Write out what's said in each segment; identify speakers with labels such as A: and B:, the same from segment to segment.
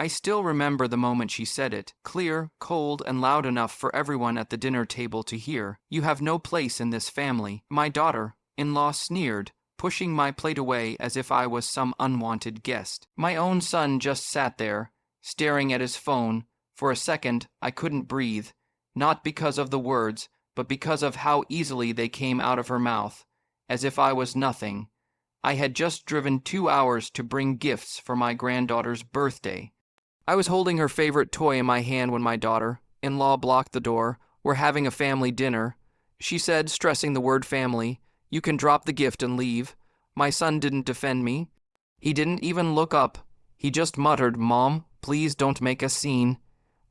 A: I still remember the moment she said it, clear, cold, and loud enough for everyone at the dinner table to hear. "You have no place in this family." My daughter-in-law sneered, pushing my plate away as if I was some unwanted guest. My own son just sat there, staring at his phone. For a second, I couldn't breathe, not because of the words, but because of how easily they came out of her mouth, as if I was nothing. I had just driven 2 hours to bring gifts for my granddaughter's birthday. I was holding her favorite toy in my hand when my daughter-in-law blocked the door. "We're having a family dinner," she said, stressing the word family. "You can drop the gift and leave." My son didn't defend me. He didn't even look up. He just muttered, "Mom, please don't make a scene."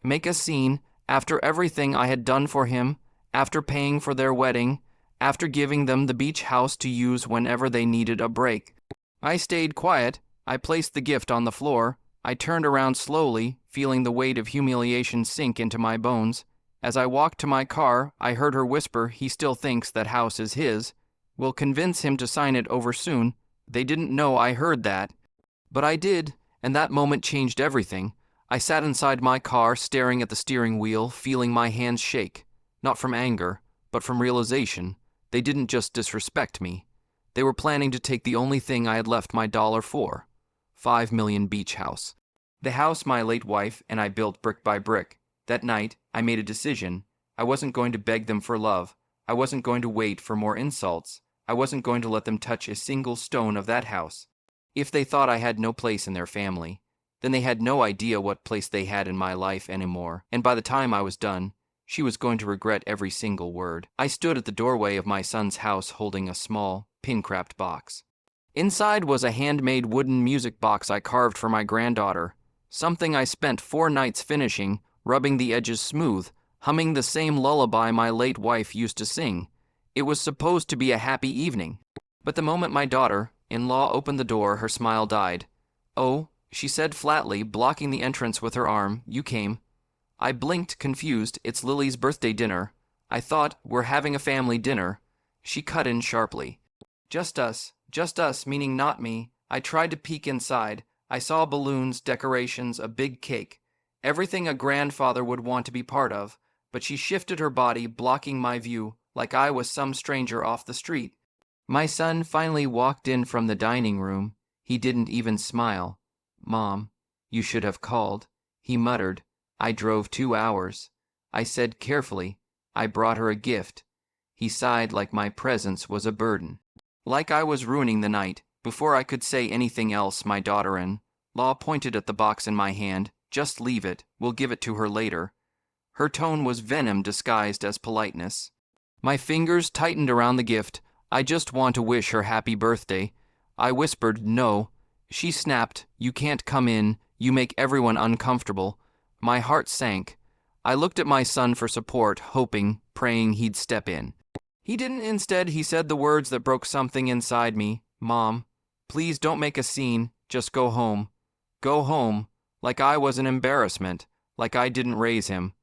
A: Make a scene after everything I had done for him, after paying for their wedding, after giving them the beach house to use whenever they needed a break. I stayed quiet. I placed the gift on the floor. I turned around slowly, feeling the weight of humiliation sink into my bones. As I walked to my car, I heard her whisper, "He still thinks that house is his. We'll convince him to sign it over soon." They didn't know I heard that. But I did, and that moment changed everything. I sat inside my car, staring at the steering wheel, feeling my hands shake. Not from anger, but from realization. They didn't just disrespect me. They were planning to take the only thing I had left my dollar for. $5 million beach house. The house my late wife and I built brick by brick. That night, I made a decision. I wasn't going to beg them for love. I wasn't going to wait for more insults. I wasn't going to let them touch a single stone of that house. If they thought I had no place in their family, then they had no idea what place they had in my life anymore. And by the time I was done, she was going to regret every single word. I stood at the doorway of my son's house holding a small, pin-cracked box. Inside was a handmade wooden music box I carved for my granddaughter, something I spent 4 nights finishing, rubbing the edges smooth, humming the same lullaby my late wife used to sing. It was supposed to be a happy evening. But the moment my daughter-in-law opened the door, her smile died. "Oh," she said flatly, blocking the entrance with her arm, "you came." I blinked, confused. "It's Lily's birthday dinner." I thought, "We're having a family dinner." She cut in sharply. Just us, meaning not me." I tried to peek inside. I saw balloons, decorations, a big cake. Everything a grandfather would want to be part of, but she shifted her body, blocking my view, like I was some stranger off the street. My son finally walked in from the dining room. He didn't even smile. "Mom, you should have called," he muttered. "I drove 2 hours." I said carefully, "I brought her a gift." He sighed like my presence was a burden. Like I was ruining the night. Before I could say anything else, my daughter-in-law pointed at the box in my hand. "Just leave it. We'll give it to her later." Her tone was venom disguised as politeness. My fingers tightened around the gift. "I just want to wish her happy birthday." I whispered, "No." She snapped, "You can't come in. You make everyone uncomfortable." My heart sank. I looked at my son for support, hoping, praying he'd step in. He didn't. Instead, he said the words that broke something inside me. "Mom, please don't make a scene. Just go home." Go home. Like I was an embarrassment. Like I didn't raise him.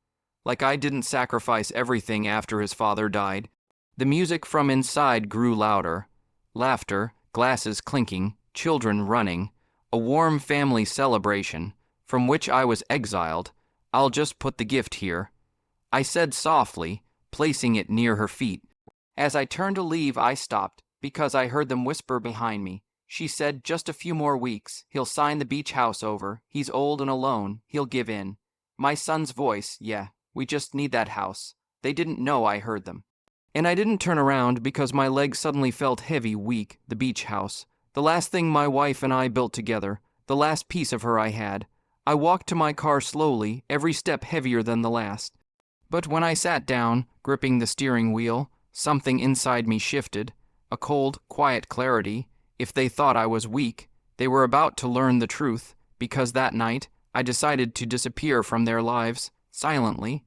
A: Like I didn't sacrifice everything after his father died. The music from inside grew louder. Laughter, glasses clinking, children running. A warm family celebration, from which I was exiled. "I'll just put the gift here," I said softly, placing it near her feet. As I turned to leave, I stopped, because I heard them whisper behind me. She said, "Just a few more weeks. He'll sign the beach house over. He's old and alone. He'll give in." My son's voice, "Yeah, we just need that house." They didn't know I heard them. And I didn't turn around because my legs suddenly felt heavy, weak. The beach house. The last thing my wife and I built together. The last piece of her I had. I walked to my car slowly, every step heavier than the last. But when I sat down, gripping the steering wheel, something inside me shifted. A cold, quiet clarity. If they thought I was weak, they were about to learn the truth, because that night, I decided to disappear from their lives, silently.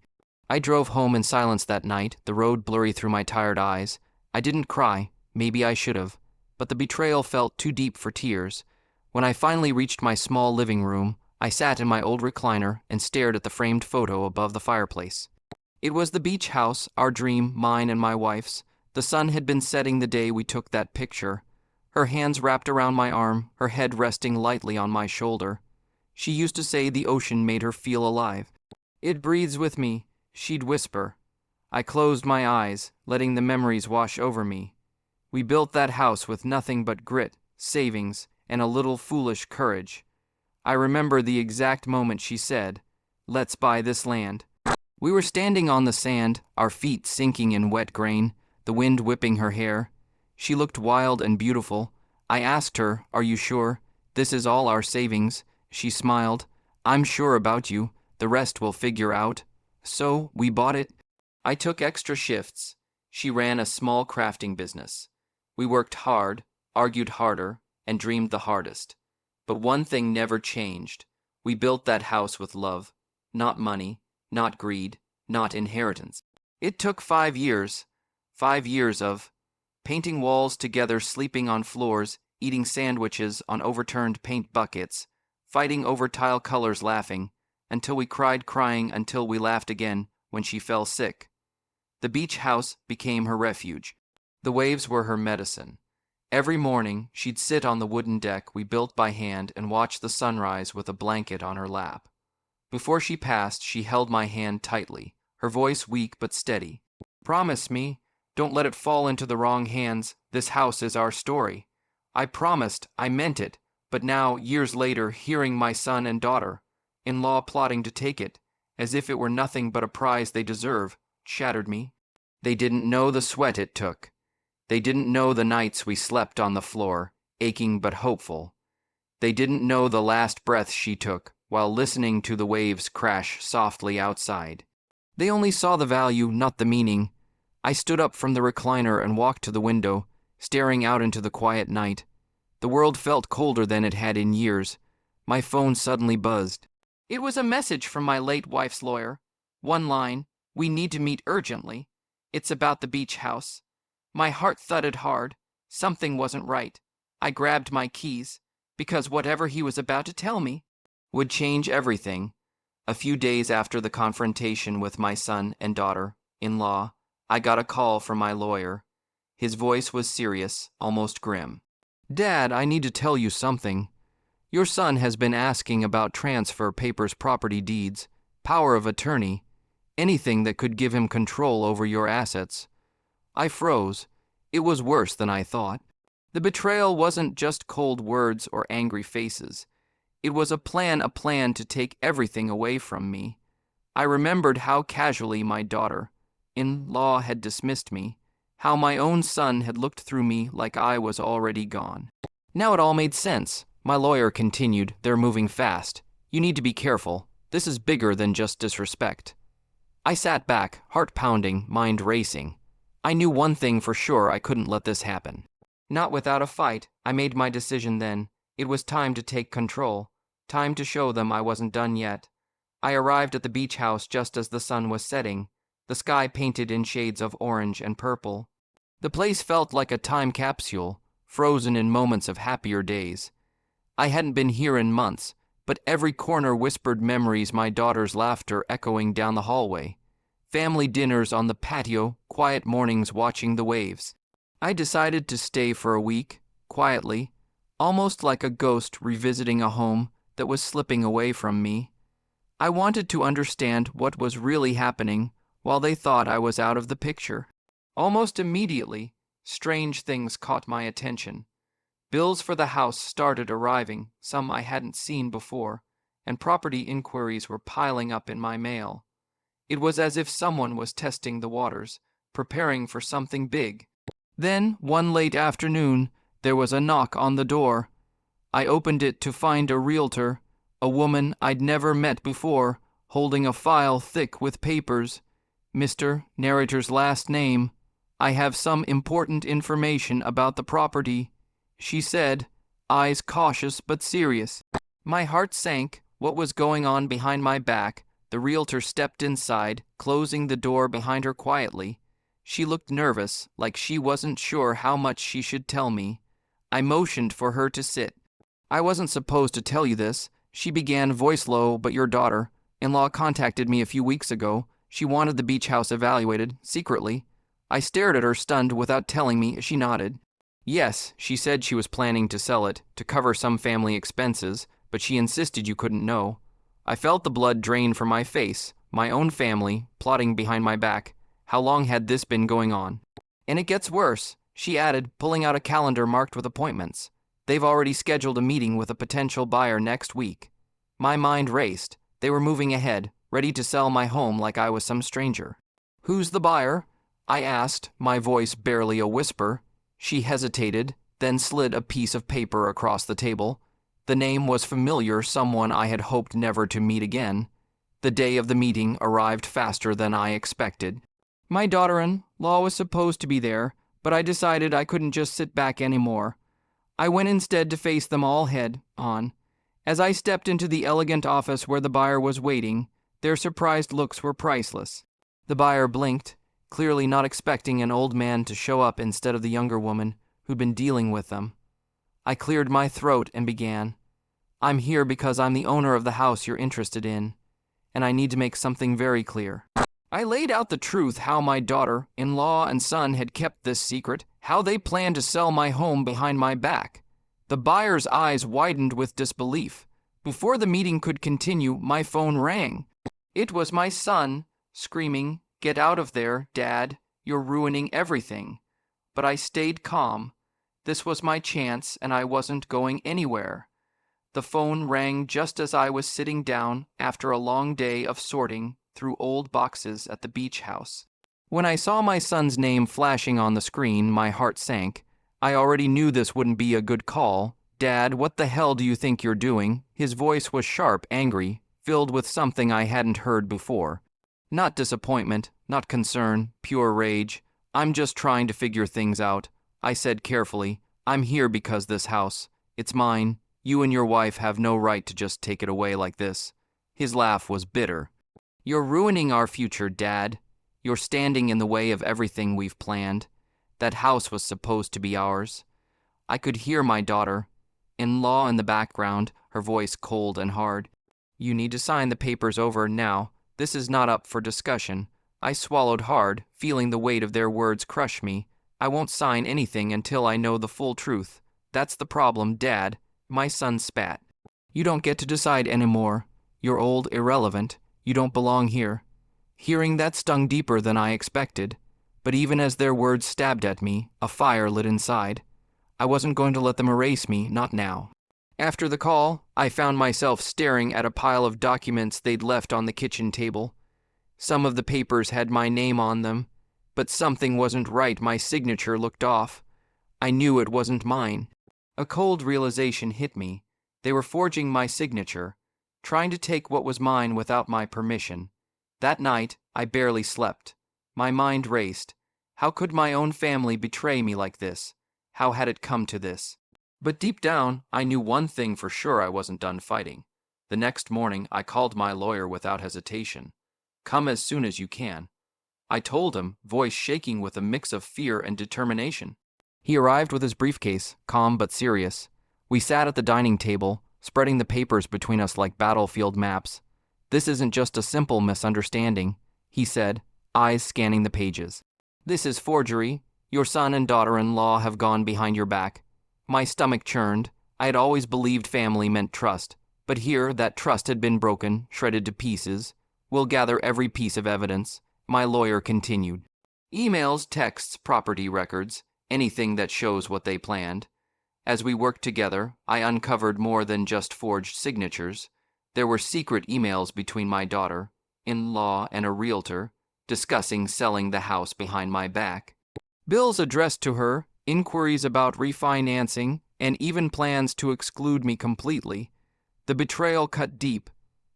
A: I drove home in silence that night, the road blurry through my tired eyes. I didn't cry, maybe I should have, but the betrayal felt too deep for tears. When I finally reached my small living room, I sat in my old recliner and stared at the framed photo above the fireplace. It was the beach house, our dream, mine and my wife's. The sun had been setting the day we took that picture. Her hands wrapped around my arm, her head resting lightly on my shoulder. She used to say the ocean made her feel alive. "It breathes with me," she'd whisper. I closed my eyes, letting the memories wash over me. We built that house with nothing but grit, savings, and a little foolish courage. I remember the exact moment she said, "Let's buy this land." We were standing on the sand, our feet sinking in wet grain, the wind whipping her hair. She looked wild and beautiful. I asked her, "Are you sure? This is all our savings." She smiled. "I'm sure about you. The rest we'll figure out." So we bought it. I took extra shifts. She ran a small crafting business. We worked hard, argued harder, and dreamed the hardest. But one thing never changed. We built that house with love. Not money, not greed, not inheritance. It took 5 years. 5 years of painting walls together, sleeping on floors, eating sandwiches on overturned paint buckets, fighting over tile colors, laughing, until we cried, crying until we laughed again when she fell sick. The beach house became her refuge. The waves were her medicine. Every morning, she'd sit on the wooden deck we built by hand and watch the sunrise with a blanket on her lap. Before she passed, she held my hand tightly, her voice weak but steady. "Promise me, don't let it fall into the wrong hands. This house is our story." I promised, I meant it, but now, years later, hearing my son and daughter-in-law plotting to take it, as if it were nothing but a prize they deserve, shattered me. They didn't know the sweat it took. They didn't know the nights we slept on the floor, aching but hopeful. They didn't know the last breath she took while listening to the waves crash softly outside. They only saw the value, not the meaning. I stood up from the recliner and walked to the window, staring out into the quiet night. The world felt colder than it had in years. My phone suddenly buzzed. It was a message from my late wife's lawyer. One line, "We need to meet urgently. It's about the beach house." My heart thudded hard. Something wasn't right. I grabbed my keys, because whatever he was about to tell me would change everything. A few days after the confrontation with my son and daughter-in-law, I got a call from my lawyer. His voice was serious, almost grim. "Dad, I need to tell you something. Your son has been asking about transfer papers, property deeds, power of attorney, anything that could give him control over your assets." I froze. It was worse than I thought. The betrayal wasn't just cold words or angry faces. It was a plan to take everything away from me. I remembered how casually my daughter-in-law had dismissed me, how my own son had looked through me like I was already gone. Now it all made sense. My lawyer continued, "They're moving fast. You need to be careful. This is bigger than just disrespect." I sat back, heart pounding, mind racing. I knew one thing for sure: I couldn't let this happen. Not without a fight. I made my decision then. It was time to take control. Time to show them I wasn't done yet. I arrived at the beach house just as the sun was setting, the sky painted in shades of orange and purple. The place felt like a time capsule, frozen in moments of happier days. I hadn't been here in months, but every corner whispered memories, my daughter's laughter echoing down the hallway. Family dinners on the patio, quiet mornings watching the waves. I decided to stay for a week, quietly, almost like a ghost revisiting a home that was slipping away from me. I wanted to understand what was really happening while they thought I was out of the picture. Almost immediately, strange things caught my attention. Bills for the house started arriving, some I hadn't seen before, and property inquiries were piling up in my mail. It was as if someone was testing the waters, preparing for something big. Then, one late afternoon, there was a knock on the door. I opened it to find a realtor, a woman I'd never met before, holding a file thick with papers. "Mr. Narrator's last name. I have some important information about the property," she said, eyes cautious but serious. My heart sank. What was going on behind my back? The realtor stepped inside, closing the door behind her quietly. She looked nervous, like she wasn't sure how much she should tell me. I motioned for her to sit. "I wasn't supposed to tell you this," she began, voice low, "but your daughter-in-law contacted me a few weeks ago. She wanted the beach house evaluated, secretly." I stared at her, stunned. Without telling me, she nodded. "Yes, she said she was planning to sell it, to cover some family expenses, but she insisted you couldn't know. I felt the blood drain from my face, my own family, plotting behind my back. How long had this been going on? And it gets worse, she added, pulling out a calendar marked with appointments. They've already scheduled a meeting with a potential buyer next week. My mind raced. They were moving ahead, ready to sell my home like I was some stranger. Who's the buyer? I asked, my voice barely a whisper. She hesitated, then slid a piece of paper across the table. The name was familiar, someone I had hoped never to meet again. The day of the meeting arrived faster than I expected. My daughter-in-law was supposed to be there, but I decided I couldn't just sit back anymore. I went instead to face them all head-on. As I stepped into the elegant office where the buyer was waiting, their surprised looks were priceless. The buyer blinked, clearly not expecting an old man to show up instead of the younger woman who'd been dealing with them. I cleared my throat and began. I'm here because I'm the owner of the house you're interested in, and I need to make something very clear. I laid out the truth, how my daughter-in-law and son had kept this secret, how they planned to sell my home behind my back. The buyer's eyes widened with disbelief. Before the meeting could continue, my phone rang. It was my son, screaming, "Get out of there, Dad, you're ruining everything." But I stayed calm. This was my chance, and I wasn't going anywhere. The phone rang just as I was sitting down after a long day of sorting through old boxes at the beach house. When I saw my son's name flashing on the screen, my heart sank. I already knew this wouldn't be a good call. "Dad, what the hell do you think you're doing?" His voice was sharp, angry, filled with something I hadn't heard before. Not disappointment, not concern, pure rage. "I'm just trying to figure things out," I said carefully. "I'm here because this house, it's mine. You and your wife have no right to just take it away like this." His laugh was bitter. "You're ruining our future, Dad. You're standing in the way of everything we've planned. That house was supposed to be ours." I could hear my daughter-in-law in the background, her voice cold and hard. "You need to sign the papers over now. This is not up for discussion." I swallowed hard, feeling the weight of their words crush me. "I won't sign anything until I know the full truth. That's the problem, Dad." My son spat. "You don't get to decide anymore. You're old, irrelevant. You don't belong here." Hearing that stung deeper than I expected. But even as their words stabbed at me, a fire lit inside. I wasn't going to let them erase me, not now. After the call, I found myself staring at a pile of documents they'd left on the kitchen table. Some of the papers had my name on them, but something wasn't right. My signature looked off. I knew it wasn't mine. A cold realization hit me. They were forging my signature, trying to take what was mine without my permission. That night, I barely slept. My mind raced. How could my own family betray me like this? How had it come to this? But deep down, I knew one thing for sure: I wasn't done fighting. The next morning, I called my lawyer without hesitation. "Come as soon as you can," I told him, voice shaking with a mix of fear and determination. He arrived with his briefcase, calm but serious. We sat at the dining table, spreading the papers between us like battlefield maps. "This isn't just a simple misunderstanding," he said, eyes scanning the pages. "This is forgery. Your son and daughter-in-law have gone behind your back." My stomach churned. I had always believed family meant trust, but here that trust had been broken, shredded to pieces. "We'll gather every piece of evidence," my lawyer continued. "Emails, texts, property records, anything that shows what they planned." As we worked together, I uncovered more than just forged signatures. There were secret emails between my daughter-in-law and a realtor, discussing selling the house behind my back. Bills addressed to her, inquiries about refinancing, and even plans to exclude me completely. The betrayal cut deep.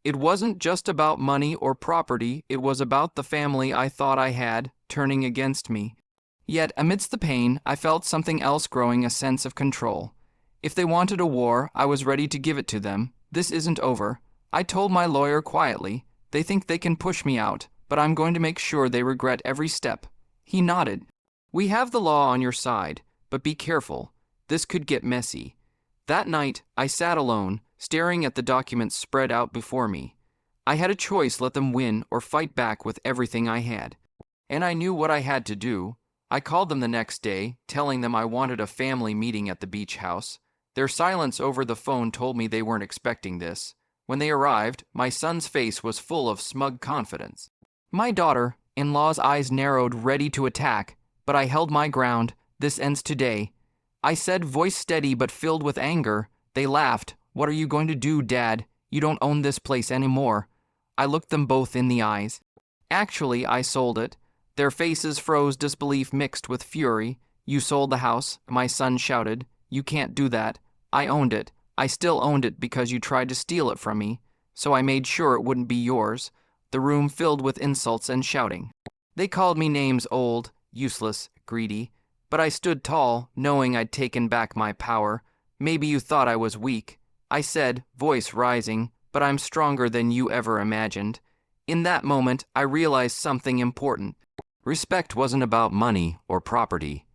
A: It wasn't just about money or property, it was about the family I thought I had, turning against me. Yet, amidst the pain, I felt something else growing, a sense of control. If they wanted a war, I was ready to give it to them. This isn't over. I told my lawyer quietly. They think they can push me out, but I'm going to make sure they regret every step. He nodded. "We have the law on your side, but be careful. This could get messy." That night, I sat alone, staring at the documents spread out before me. I had a choice: let them win or fight back with everything I had. And I knew what I had to do. I called them the next day, telling them I wanted a family meeting at the beach house. Their silence over the phone told me they weren't expecting this. When they arrived, my son's face was full of smug confidence. My daughter-in-law's eyes narrowed, ready to attack, but I held my ground. "This ends today," I said, voice steady but filled with anger. They laughed. "What are you going to do, Dad? You don't own this place anymore." I looked them both in the eyes. "Actually, I sold it." Their faces froze, disbelief mixed with fury. "You sold the house," my son shouted. "You can't do that. I owned it. I still owned it because you tried to steal it from me, so I made sure it wouldn't be yours." The room filled with insults and shouting. They called me names: old, useless, greedy. But I stood tall, knowing I'd taken back my power. "Maybe you thought I was weak," I said, voice rising, "but I'm stronger than you ever imagined." In that moment, I realized something important. Respect wasn't about money or property.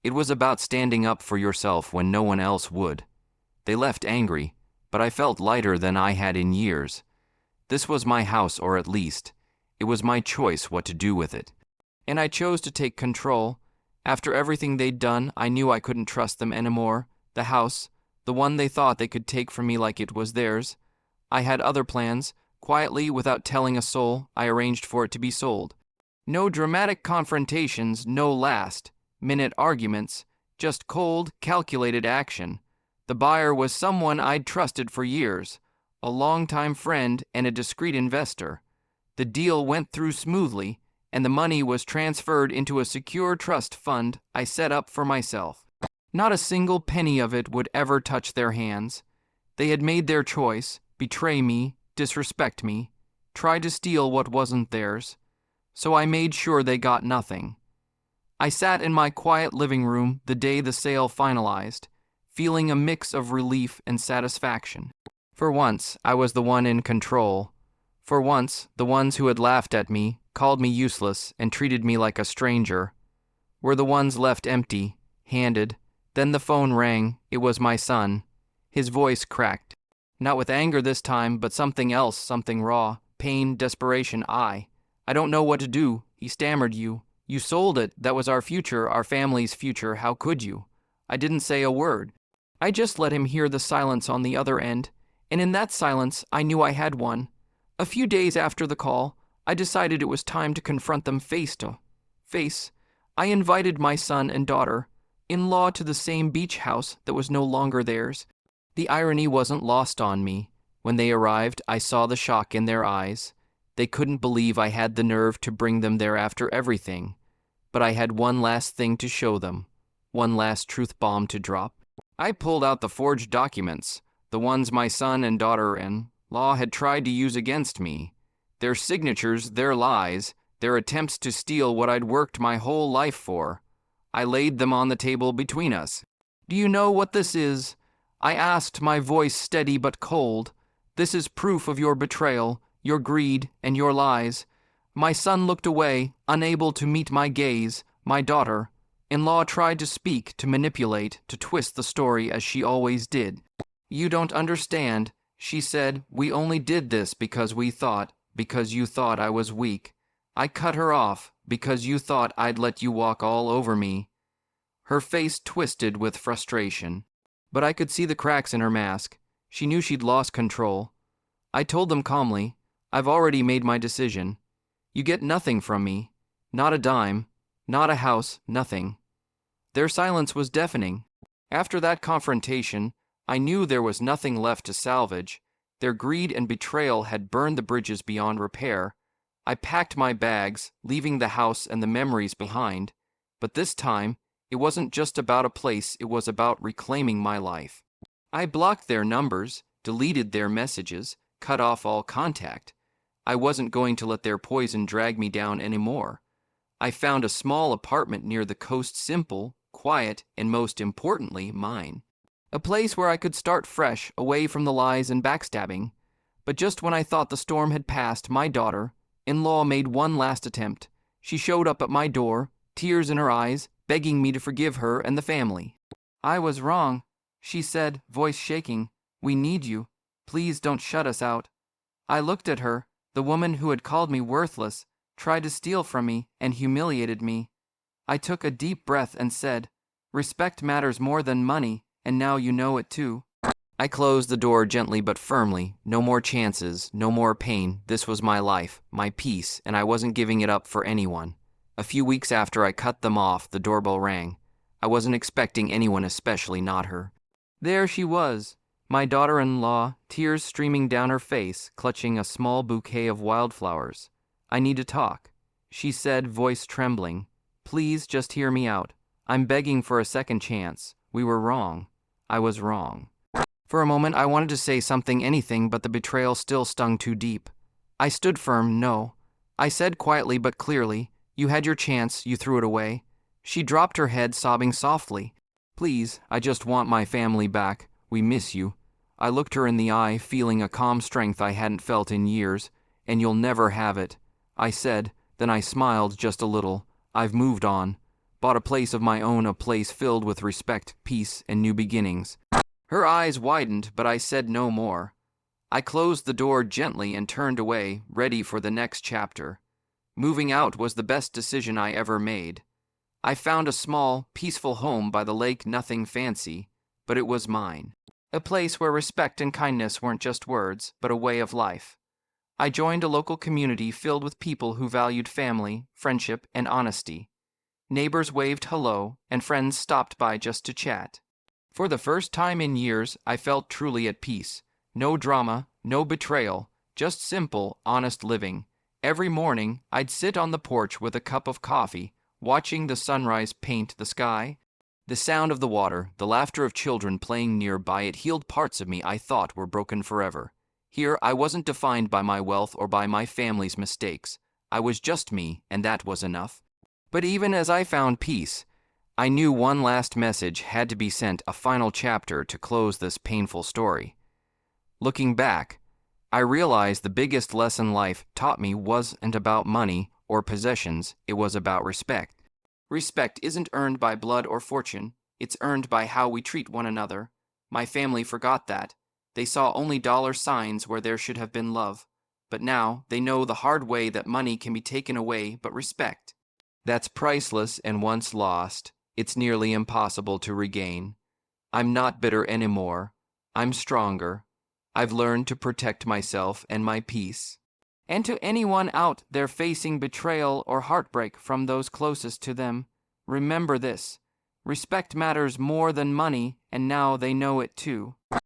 A: It was about standing up for yourself when no one else would. They left angry, but I felt lighter than I had in years. This was my house, or at least, it was my choice what to do with it. And I chose to take control. After everything they'd done, I knew I couldn't trust them anymore. The house, the one they thought they could take from me like it was theirs. I had other plans. Quietly, without telling a soul, I arranged for it to be sold. No dramatic confrontations, no last-minute arguments, just cold, calculated action. The buyer was someone I'd trusted for years, a longtime friend and a discreet investor. The deal went through smoothly, and the money was transferred into a secure trust fund I set up for myself. Not a single penny of it would ever touch their hands. They had made their choice: betray me, disrespect me, try to steal what wasn't theirs. So I made sure they got nothing. I sat in my quiet living room the day the sale finalized, feeling a mix of relief and satisfaction. For once, I was the one in control. For once, the ones who had laughed at me, called me useless, and treated me like a stranger, were the ones left empty-handed. Then the phone rang. It was my son. His voice cracked. Not with anger this time, but something else, something raw. Pain, desperation. I don't know what to do," he stammered. You sold it. That was our future, our family's future. How could you?" I didn't say a word. I just let him hear the silence on the other end, and in that silence, I knew I had one. A few days after the call, I decided it was time to confront them face to face. I invited my son and daughter-in-law to the same beach house that was no longer theirs. The irony wasn't lost on me. When they arrived, I saw the shock in their eyes. They couldn't believe I had the nerve to bring them there after everything. But I had one last thing to show them, one last truth bomb to drop. I pulled out the forged documents, the ones my son and daughter-in-law had tried to use against me. Their signatures, their lies, their attempts to steal what I'd worked my whole life for. I laid them on the table between us. "Do you know what this is?" I asked, my voice steady but cold. "This is proof of your betrayal, your greed, and your lies." My son looked away, unable to meet my gaze. My daughter-in-law tried to speak, to manipulate, to twist the story as she always did. "You don't understand," she said. "We only did this because you thought I was weak. I cut her off because you thought I'd let you walk all over me." Her face twisted with frustration, but I could see the cracks in her mask. She knew she'd lost control. I told them calmly, "I've already made my decision. You get nothing from me. Not a dime. Not a house. Nothing." Their silence was deafening. After that confrontation, I knew there was nothing left to salvage. Their greed and betrayal had burned the bridges beyond repair. I packed my bags, leaving the house and the memories behind. But this time, it wasn't just about a place, it was about reclaiming my life. I blocked their numbers, deleted their messages, cut off all contact. I wasn't going to let their poison drag me down anymore. I found a small apartment near the coast, simple, quiet, and most importantly, mine. A place where I could start fresh, away from the lies and backstabbing. But just when I thought the storm had passed, my daughter-in-law made one last attempt. She showed up at my door, tears in her eyes, begging me to forgive her and the family. "I was wrong," she said, voice shaking. "We need you. Please don't shut us out." I looked at her, the woman who had called me worthless, tried to steal from me, and humiliated me. I took a deep breath and said, "Respect matters more than money, and now you know it too. I closed the door gently but firmly. No more chances, no more pain. This was my life, my peace, and I wasn't giving it up for anyone. A few weeks after I cut them off, the doorbell rang. I wasn't expecting anyone, especially not her. There she was, my daughter-in-law, tears streaming down her face, clutching a small bouquet of wildflowers. I need to talk, she said, voice trembling. Please just hear me out. I'm begging for a second chance. We were wrong. I was wrong. For a moment, I wanted to say something, anything, but the betrayal still stung too deep. I stood firm. No. I said quietly but clearly, you had your chance, you threw it away. She dropped her head, sobbing softly. Please, I just want my family back. We miss you. I looked her in the eye, feeling a calm strength I hadn't felt in years. And you'll never have it, I said, then I smiled just a little. I've moved on. Bought a place of my own, a place filled with respect, peace, and new beginnings. Her eyes widened, but I said no more. I closed the door gently and turned away, ready for the next chapter. Moving out was the best decision I ever made. I found a small, peaceful home by the lake, nothing fancy, but it was mine. A place where respect and kindness weren't just words, but a way of life. I joined a local community filled with people who valued family, friendship, and honesty. Neighbors waved hello, and friends stopped by just to chat. For the first time in years, I felt truly at peace. No drama, no betrayal, just simple, honest living. Every morning, I'd sit on the porch with a cup of coffee, watching the sunrise paint the sky. The sound of the water, the laughter of children playing nearby, it healed parts of me I thought were broken forever. Here, I wasn't defined by my wealth or by my family's mistakes. I was just me, and that was enough. But even as I found peace, I knew one last message had to be sent, a final chapter to close this painful story. Looking back, I realized the biggest lesson life taught me wasn't about money or possessions, it was about respect. Respect isn't earned by blood or fortune, it's earned by how we treat one another. My family forgot that. They saw only dollar signs where there should have been love. But now they know the hard way that money can be taken away, but respect, that's priceless, and once lost, it's nearly impossible to regain. I'm not bitter anymore. I'm stronger. I've learned to protect myself and my peace. And to anyone out there facing betrayal or heartbreak from those closest to them, remember this. Respect matters more than money, and now they know it too.